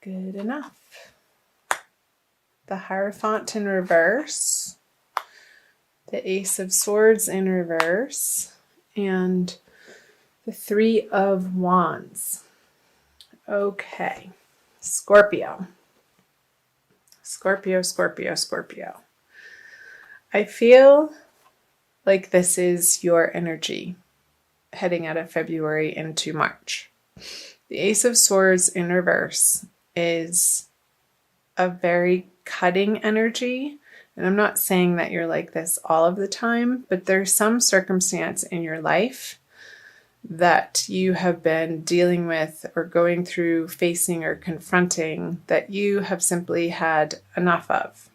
Good enough. The Hierophant in reverse, the Ace of Swords in reverse, and the Three of Wands. Okay, Scorpio. Scorpio, Scorpio, Scorpio. I feel like this is your energy heading out of February into March. The Ace of Swords in reverse is a very cutting energy. And I'm not saying that you're like this all of the time, but there's some circumstance in your life that you have been dealing with or going through, facing or confronting that you have simply had enough of.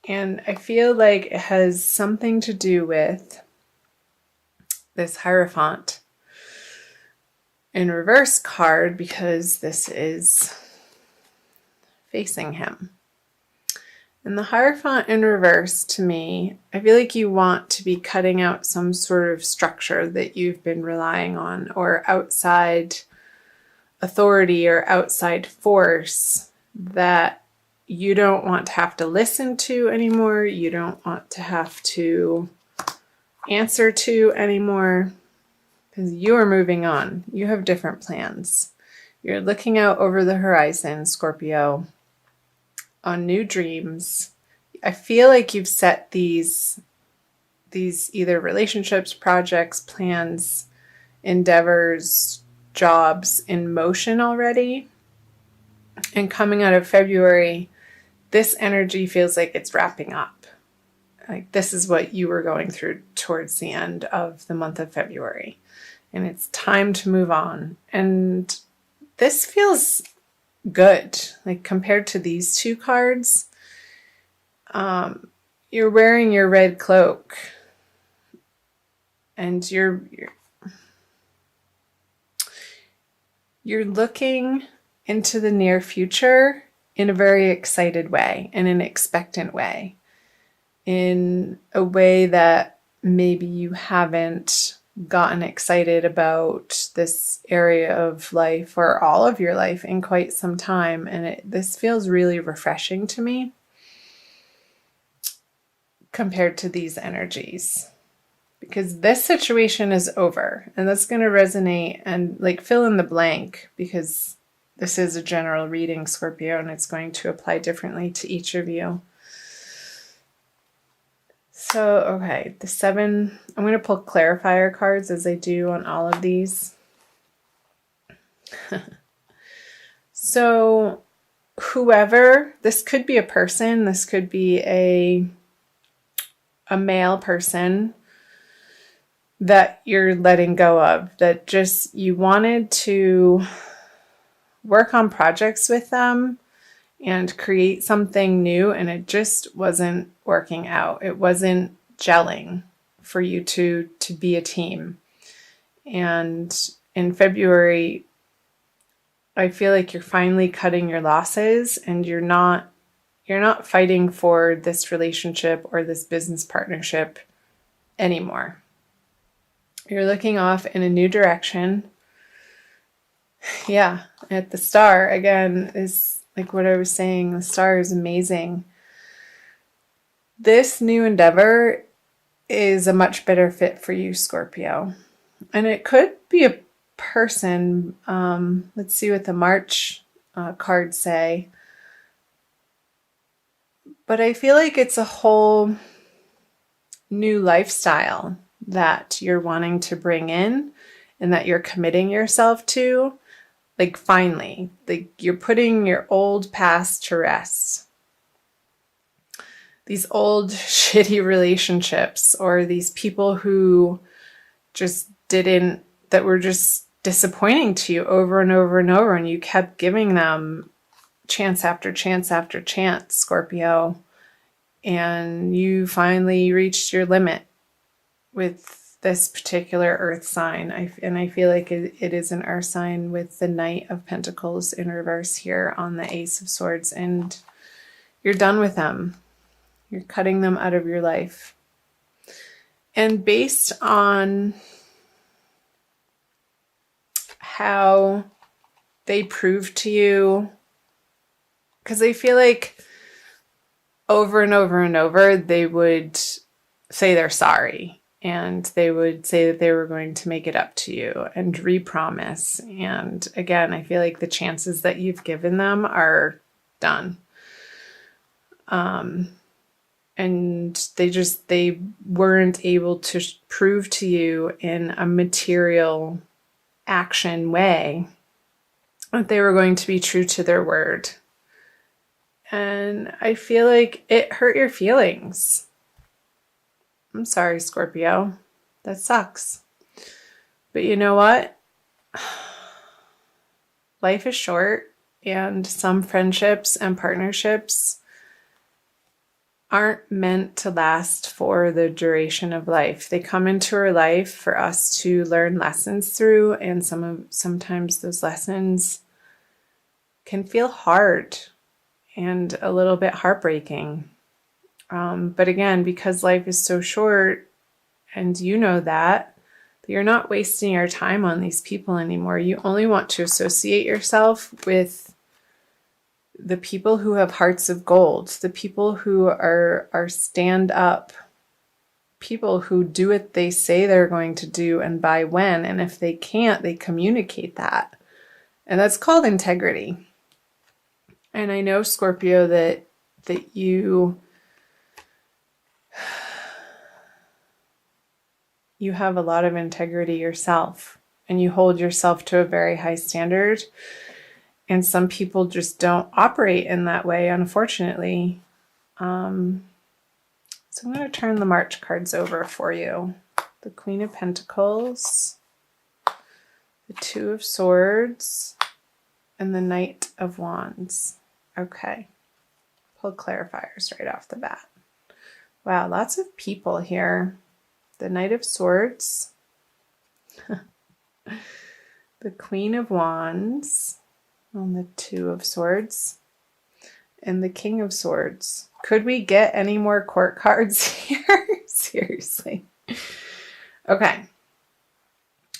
And I feel like it has something to do with this Hierophant in reverse card, because this is facing him. And the Hierophant in reverse, to me, I feel like you want to be cutting out some sort of structure that you've been relying on, or outside authority or outside force that you don't want to have to listen to anymore. You don't want to have to answer to anymore, because you are moving on. You have different plans. You're looking out over the horizon, Scorpio, on new dreams. I feel like you've set these either relationships, projects, plans, endeavors, jobs in motion already. And coming out of February, this energy feels like it's wrapping up. Like this is what you were going through towards the end of the month of February. And it's time to move on. And this feels good. Like compared to these two cards, you're wearing your red cloak and you're looking into the near future in a very excited way, in an expectant way, in a way that maybe you haven't gotten excited about this area of life or all of your life in quite some time. And this feels really refreshing to me compared to these energies, because this situation is over. And that's going to resonate and like fill in the blank, because this is a general reading, Scorpio, and it's going to apply differently to each of you. So, okay, the 7, I'm going to pull clarifier cards as I do on all of these. So, whoever, this could be a person, this could be a male person that you're letting go of, that just you wanted to work on projects with them and create something new, and it just wasn't working out. It wasn't gelling for you to be a team. And in February, I feel like you're finally cutting your losses, and you're not fighting for this relationship or this business partnership anymore. You're looking off in a new direction. Yeah, at the star again is like what I was saying, the star is amazing. This new endeavor is a much better fit for you, Scorpio. And it could be a person. Let's see what the March cards say. But I feel like it's a whole new lifestyle that you're wanting to bring in and that you're committing yourself to. Like finally, like you're putting your old past to rest. These old shitty relationships, or these people who just that were just disappointing to you over and over and over, and you kept giving them chance after chance after chance, Scorpio, and you finally reached your limit with this particular earth sign. I feel like it is an earth sign with the Knight of Pentacles in reverse here on the Ace of Swords, and you're done with them. You're cutting them out of your life. And based on how they prove to you, because they feel like over and over and over, they would say they're sorry. And they would say that they were going to make it up to you and re-promise. And again, I feel like the chances that you've given them are done. And they weren't able to prove to you in a material action way that they were going to be true to their word. And I feel like it hurt your feelings. I'm sorry, Scorpio. That sucks. But you know what? Life is short, and some friendships and partnerships aren't meant to last for the duration of life. They come into our life for us to learn lessons through, and sometimes those lessons can feel hard and a little bit heartbreaking. But again, because life is so short, and you know that you're not wasting your time on these people anymore. You only want to associate yourself with the people who have hearts of gold, the people who are stand up, people who do what they say they're going to do and by when. And if they can't, they communicate that. And that's called integrity. And I know, Scorpio, that you have a lot of integrity yourself, and you hold yourself to a very high standard. And some people just don't operate in that way, unfortunately. So I'm going to turn the March cards over for you. The Queen of Pentacles, the Two of Swords, and the Knight of Wands. Okay. Pull clarifiers right off the bat. Wow, lots of people here. The Knight of Swords, the Queen of Wands, and the Two of Swords, and the King of Swords. Could we get any more court cards here? Seriously. Okay.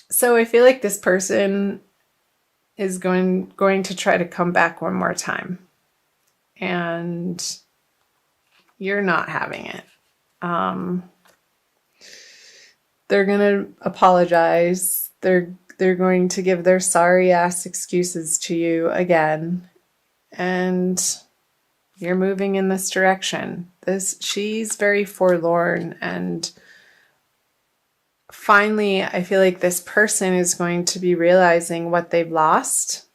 So I feel like this person is going to try to come back one more time. And you're not having it. They're going to apologize. They're going to give their sorry ass excuses to you again. And you're moving in this direction. She's very forlorn, and finally I feel like this person is going to be realizing what they've lost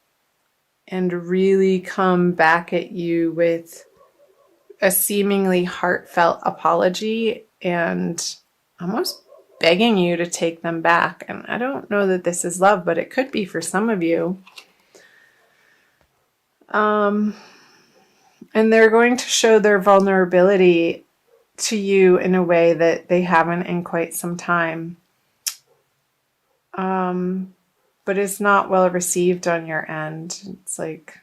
and really come back at you with a seemingly heartfelt apology and almost begging you to take them back. And I don't know that this is love, but it could be for some of you. And they're going to show their vulnerability to you in a way that they haven't in quite some time. But it's not well received on your end. It's like,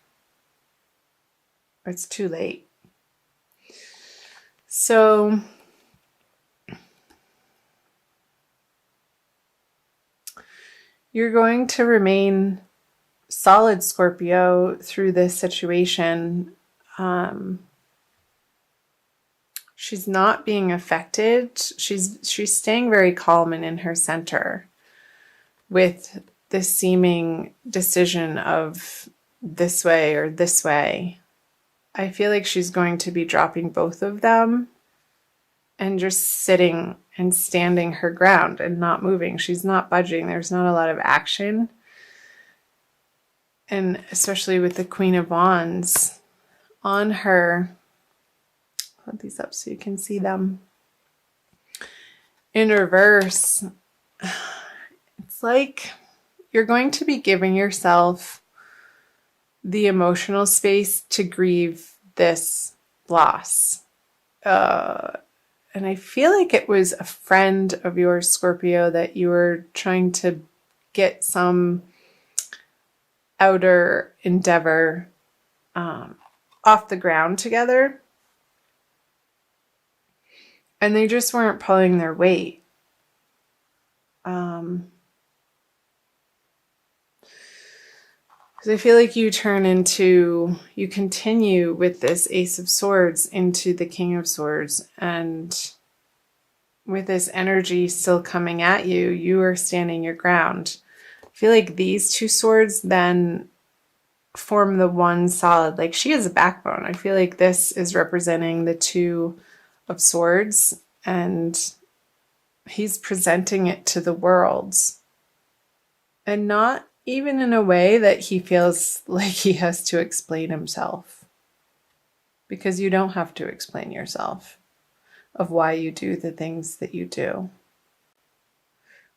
it's too late. So you're going to remain solid, Scorpio, through this situation. She's not being affected. She's staying very calm and in her center with this seeming decision of this way or this way. I feel like she's going to be dropping both of them and just sitting and standing her ground and not moving. She's not budging. There's not a lot of action. And especially with the Queen of Wands on her, put these up so you can see them. In reverse, it's like you're going to be giving yourself the emotional space to grieve this loss. And I feel like it was a friend of yours, Scorpio, that you were trying to get some outer endeavor off the ground together. And they just weren't pulling their weight. Because I feel like you continue with this Ace of Swords into the King of Swords, and with this energy still coming at you, you are standing your ground. I feel like these two swords then form the one solid, like she has a backbone. I feel like this is representing the Two of Swords, and he's presenting it to the world, and not even in a way that he feels like he has to explain himself, because you don't have to explain yourself of why you do the things that you do.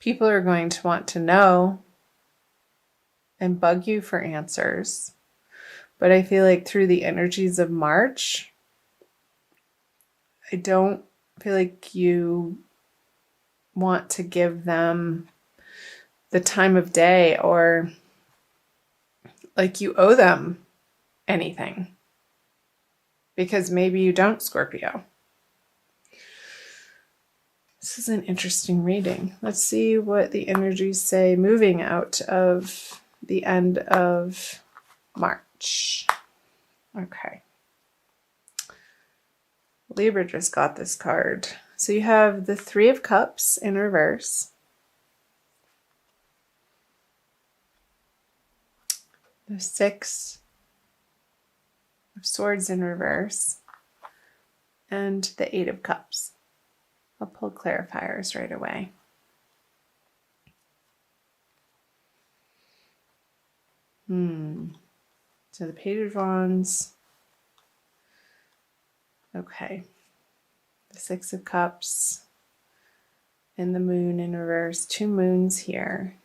People are going to want to know and bug you for answers. But I feel like through the energies of March, I don't feel like you want to give them the time of day, or like you owe them anything. Because maybe you don't, Scorpio. This is an interesting reading. Let's see what the energies say moving out of the end of March. Okay. Libra just got this card. So you have the Three of Cups in reverse. The Six of Swords in reverse. And the Eight of Cups. I'll pull clarifiers right away. So the Page of Wands. Okay. The Six of Cups. And the Moon in reverse. Two moons here.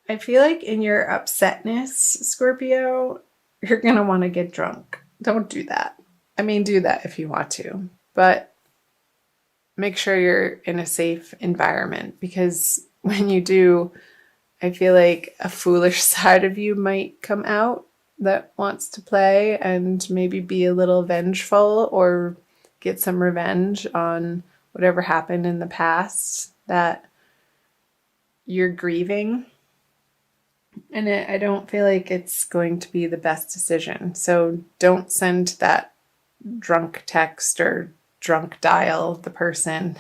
I feel like in your upsetness, Scorpio, you're going to want to get drunk. Don't do that. I mean, do that if you want to, but make sure you're in a safe environment, because when you do, I feel like a foolish side of you might come out that wants to play and maybe be a little vengeful or get some revenge on whatever happened in the past that you're grieving. And I don't feel like it's going to be the best decision. So don't send that drunk text or drunk dial the person.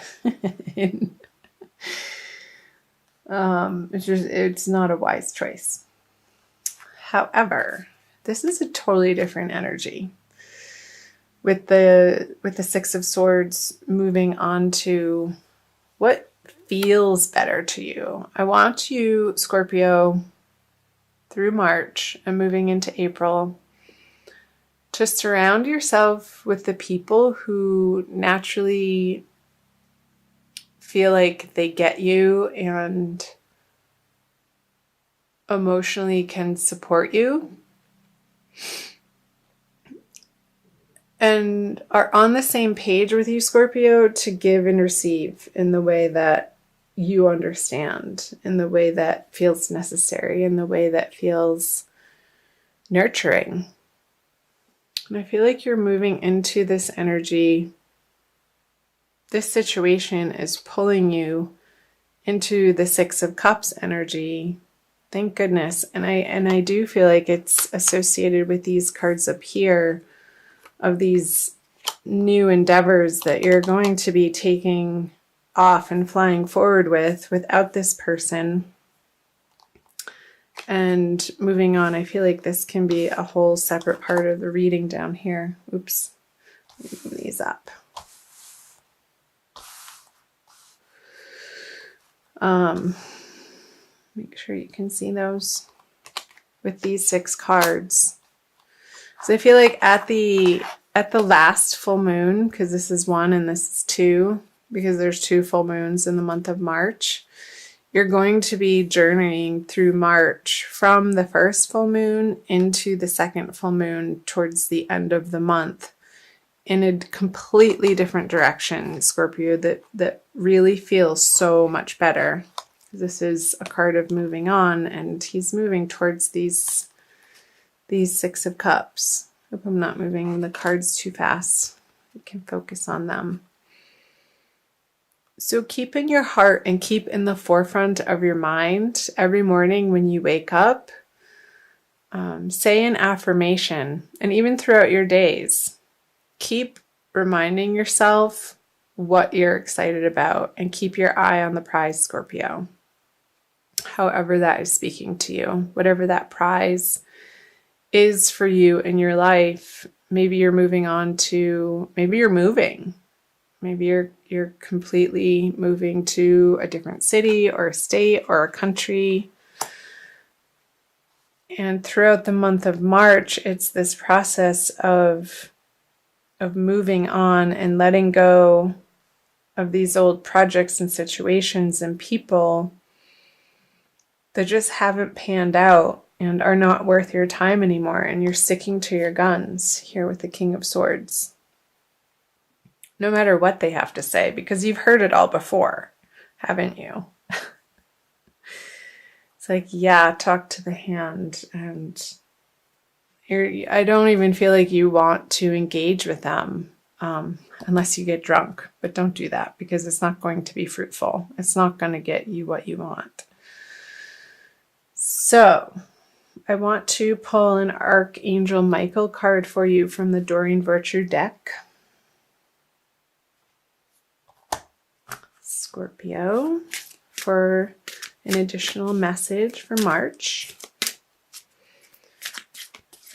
It's not a wise choice. However, this is a totally different energy. With the Six of Swords moving on to what feels better to you. I want you, Scorpio, through March and moving into April, to surround yourself with the people who naturally feel like they get you and emotionally can support you and are on the same page with you, Scorpio, to give and receive in the way that you understand, in the way that feels necessary, in the way that feels nurturing. And I feel like you're moving into this energy. This situation is pulling you into the Six of Cups energy. Thank goodness. And I do feel like it's associated with these cards up here of these new endeavors that you're going to be taking off and flying forward without this person. And moving on, I feel like this can be a whole separate part of the reading down here. Oops. Let me move these up. Make sure you can see those with these 6 cards. So I feel like at the last full moon, because this is 1 and this is 2, because there's 2 full moons in the month of March, you're going to be journeying through March from the first full moon into the second full moon towards the end of the month in a completely different direction, Scorpio, that really feels so much better. This is a card of moving on, and he's moving towards these 6 of Cups. Hope I'm not moving the cards too fast. I can focus on them. So keep in your heart and keep in the forefront of your mind every morning when you wake up. Say an affirmation, and even throughout your days, keep reminding yourself what you're excited about and keep your eye on the prize, Scorpio. However that is speaking to you, whatever that prize is for you in your life. Maybe you're moving on to, maybe you're moving. Maybe you're completely moving to a different city or a state or a country. And throughout the month of March, it's this process of moving on and letting go of these old projects and situations and people that just haven't panned out and are not worth your time anymore. And you're sticking to your guns here with the King of Swords. No matter what they have to say, because you've heard it all before, haven't you? It's like, yeah, talk to the hand, and I don't even feel like you want to engage with them unless you get drunk. But don't do that, because it's not going to be fruitful. It's not going to get you what you want. So I want to pull an Archangel Michael card for you from the Doreen Virtue deck. Scorpio, for an additional message for March.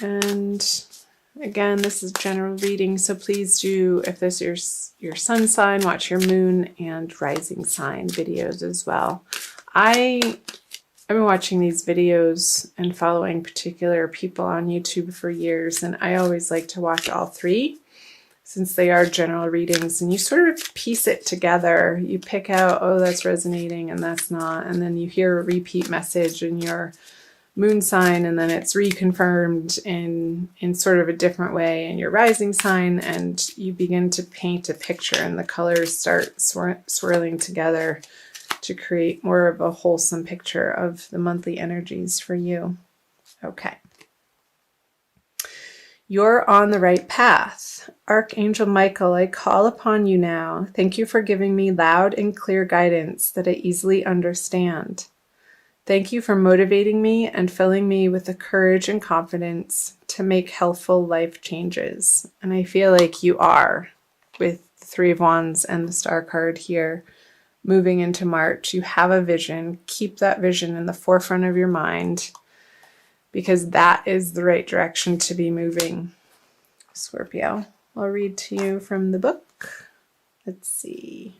And again, this is general reading, so please do, if this is your sun sign, watch your moon and rising sign videos as well. I've been watching these videos and following particular people on YouTube for years, and I always like to watch all three since they are general readings, and you sort of piece it together. You pick out, oh, that's resonating and that's not, and then you hear a repeat message in your moon sign, and then it's reconfirmed in sort of a different way in your rising sign, and you begin to paint a picture, and the colors start swirling together to create more of a wholesome picture of the monthly energies for you. Okay. You're on the right path. Archangel Michael, I call upon you now. Thank you for giving me loud and clear guidance that I easily understand. Thank you for motivating me and filling me with the courage and confidence to make healthful life changes. And I feel like you are, with the Three of Wands and the Star card here. Moving into March, you have a vision. Keep that vision in the forefront of your mind, because that is the right direction to be moving, Scorpio. I'll read to you from the book. Let's see.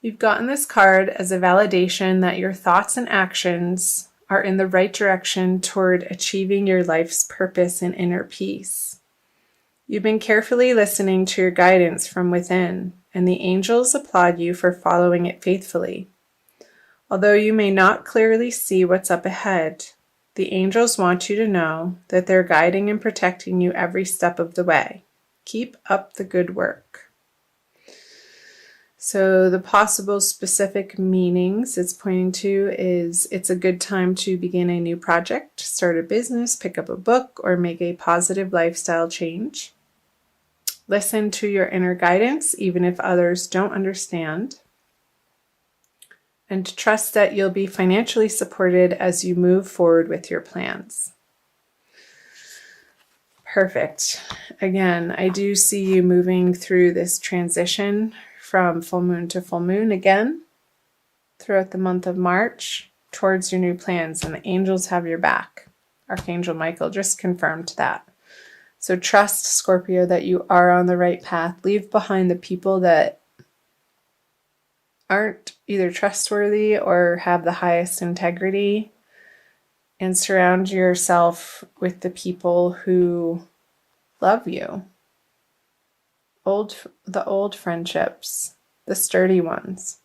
You've gotten this card as a validation that your thoughts and actions are in the right direction toward achieving your life's purpose and inner peace. You've been carefully listening to your guidance from within, and the angels applaud you for following it faithfully. Although you may not clearly see what's up ahead, the angels want you to know that they're guiding and protecting you every step of the way. Keep up the good work. So the possible specific meanings it's pointing to is it's a good time to begin a new project, start a business, pick up a book, or make a positive lifestyle change. Listen to your inner guidance, even if others don't understand. And trust that you'll be financially supported as you move forward with your plans. Perfect. Again, I do see you moving through this transition from full moon to full moon again throughout the month of March towards your new plans, and the angels have your back. Archangel Michael just confirmed that. So trust, Scorpio, that you are on the right path. Leave behind the people that aren't either trustworthy or have the highest integrity, and surround yourself with the people who love you. The old friendships, the sturdy ones.